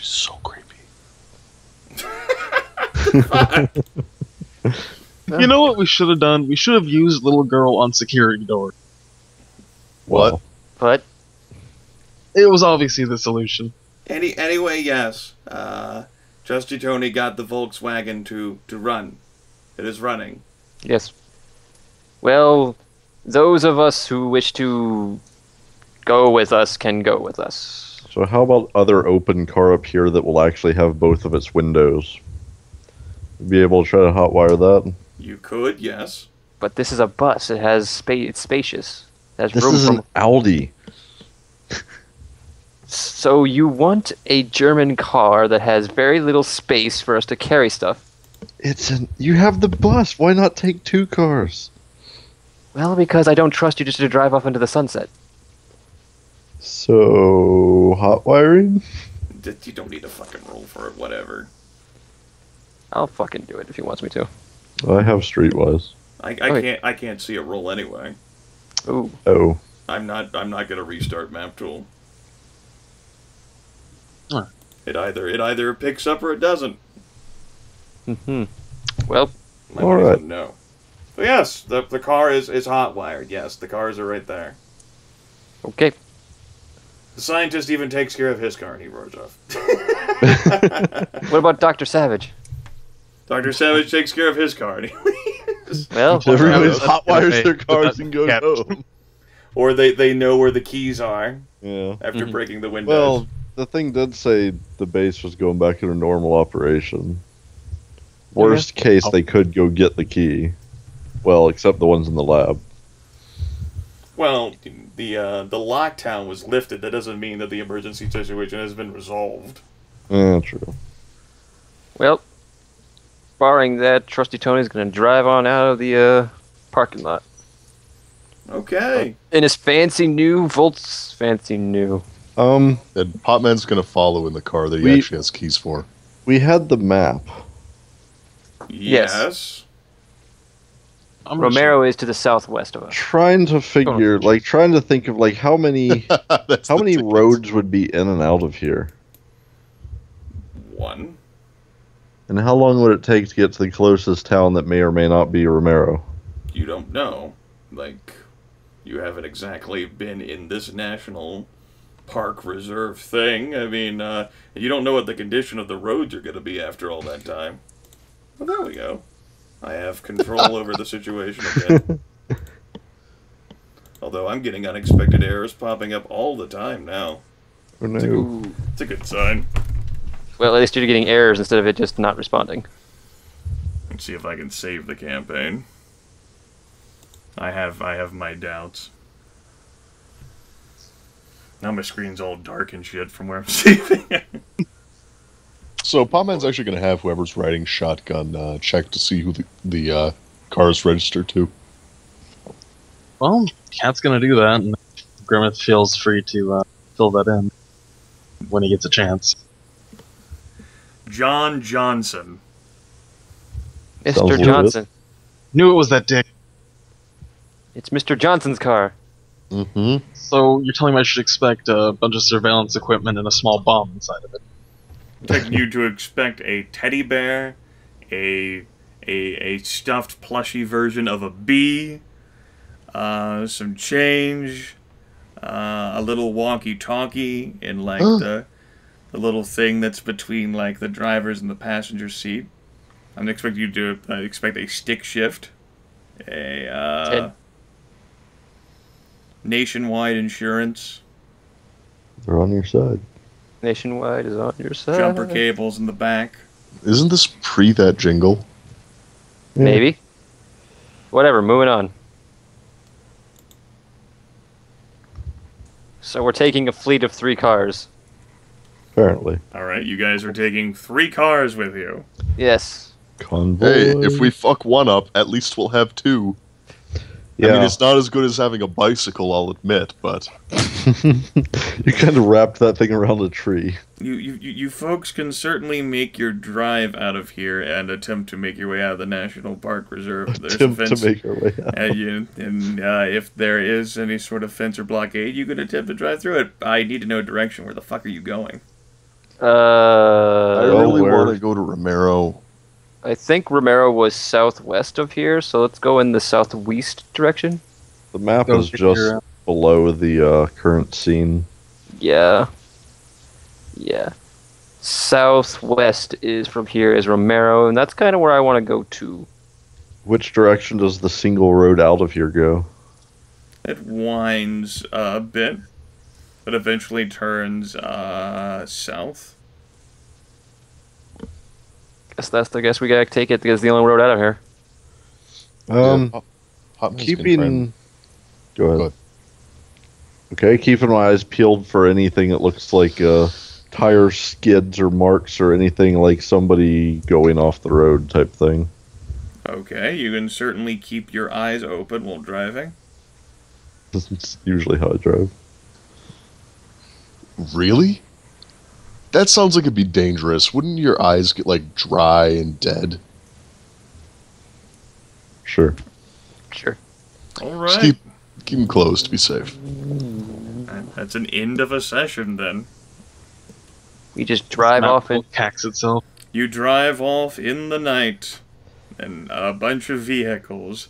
She's so creepy. You know what we should have done? We should have used little girl on security door. What? But It was obviously the solution. Anyway, yes. Trusty Tony got the Volkswagen to run. It is running. yes. Well, those of us who wish to go with us can go with us. So how about other open car up here that will actually have both of its windows? Be able to try to hotwire that? You could, yes. But this is a bus. It has space. It's spacious. It has This room is for. an Audi. So you want a German car that has very little space for us to carry stuff? You have the bus. Why not take two cars? Well, because I don't trust you just to drive off into the sunset. So hot wiring? You don't need a fucking roll for it, whatever. I'll fucking do it if he wants me to. I have streetwise. I can't see a roll anyway. Ooh. Oh. I'm not gonna restart MapTool. Huh. It either picks up or it doesn't. Well, All right. No. But yes, the car is hot wired. Yes, the cars are right there. okay. The scientist even takes care of his car and he roars off. What about Dr. Savage? Dr. Savage takes care of his car and he leaves. Well, Everybody's Yeah, hot wires okay. their cars and goes Yeah. home. Or they know where the keys are Yeah. after breaking the windows. Well, the thing did say the base was going back into normal operation. Worst case, they could go get the key. Well, except the ones in the lab. Well, the lockdown was lifted. That doesn't mean that the emergency situation has been resolved. True. well, barring that, Trusty Tony's gonna drive on out of the parking lot Okay. in his fancy new fancy new. And Potman's gonna follow in the car that he We- actually has keys for. We had the map. Yes. I'm gonna Romero is to the southwest of us. Trying to figure, trying to think of, how many, That's how the many tickets. roads would be in and out of here, One. and how long would it take to get to the closest town that may or may not be Romero? You don't know. Like, you haven't exactly been in this national park reserve thing. I mean, you don't know what the condition of the roads are going to be after all that time. Well, there we go. I have control over the situation again. Although I'm getting unexpected errors popping up all the time now. Oh, no. Ooh. It's a good sign. Well, at least you're getting errors instead of it just not responding. Let's see if I can save the campaign. I have my doubts. Now my screen's all dark and shit from where I'm saving it. So Potman's actually going to have whoever's riding shotgun check to see who the car is registered to. Well, Cat's gonna do that, and Grimith feels free to fill that in when he gets a chance. John Johnson. Sounds Mr. legit. Johnson. Knew it was that dick. It's Mr. Johnson's car. Mm-hmm. So you're telling me I should expect a bunch of surveillance equipment and a small bomb inside of it? Expecting you to expect a teddy bear, a stuffed plushy version of a bee, some change, a little walkie-talkie in like the little thing that's between like the driver's and the passenger seat. I'm expecting you to expect a stick shift, a nationwide insurance, They're on your side. Nationwide is on your side. jumper cables in the back. Isn't this pre that jingle? Yeah. Maybe. Whatever, moving on. So we're taking a fleet of 3 cars. Apparently. All right, you guys are taking 3 cars with you. Yes. Convoy. Hey, if we fuck one up, at least we'll have 2. Yeah. I mean, it's not as good as having a bicycle, I'll admit, but You kind of wrapped that thing around a tree. You folks can certainly make your drive out of here and attempt to make your way out of the National Park Reserve. There's a Attempt fence, to make our way out. and if there is any sort of fence or blockade, you can attempt to drive through it. I need to know direction. Where the fuck are you going? I really where- want to go to Romero. I think Romero was southwest of here, so let's go in the southwest direction. The map Go is figure just out. below the current scene. Yeah. Yeah. Southwest is from here is Romero, and that's kind of where I want to go to. Which direction does the single road out of here go? It winds a bit, but eventually turns south. I guess we gotta take it because it's the only road out of here. Potman's Keeping. Go ahead. Go ahead. Okay, keeping my eyes peeled for anything that looks like tire skids or marks or anything like somebody going off the road type thing. Okay, you can certainly keep your eyes open while driving. That's usually how I drive. Really? That sounds like it'd be dangerous. Wouldn't your eyes get like dry and dead? Sure. Sure. All Just right. keep them closed to be safe. That's an end of a session then. We just drive off and MapTool hacks itself. You drive off in the night, and a bunch of vehicles,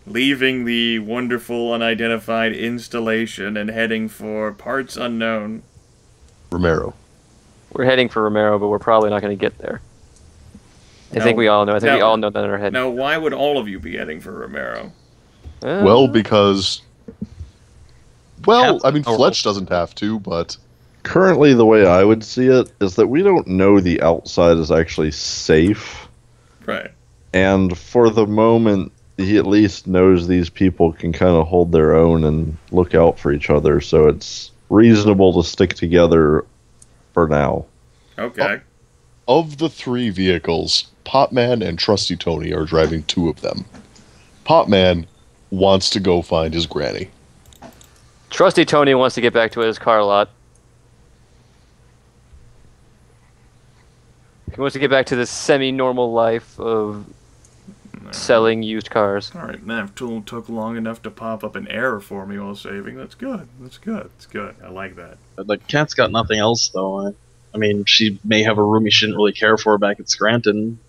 leaving the wonderful unidentified installation and heading for parts unknown. Romero. we're heading for Romero, but we're probably not going to get there. I think we all know. I think we all know that in our head. Now, why would all of you be heading for Romero? Well, because... Well, Cat's I mean, adorable. Fletch doesn't have to, but... Currently, the way I would see it is that we don't know the outside is actually safe. Right. And for the moment, he at least knows these people can kind of hold their own and look out for each other. So it's reasonable to stick together for now. Okay. Of the three vehicles, Potman and Trusty Tony are driving two of them. Potman wants to go find his granny. Trusty Tony wants to get back to his car lot. He wants to get back to the semi-normal life of selling used cars. All right, MapTool took long enough to pop up an error for me while saving. That's good. That's good. That's good. I like that. The cat's got nothing else, though. I mean, she may have a roomie she didn't really care for back at Scranton.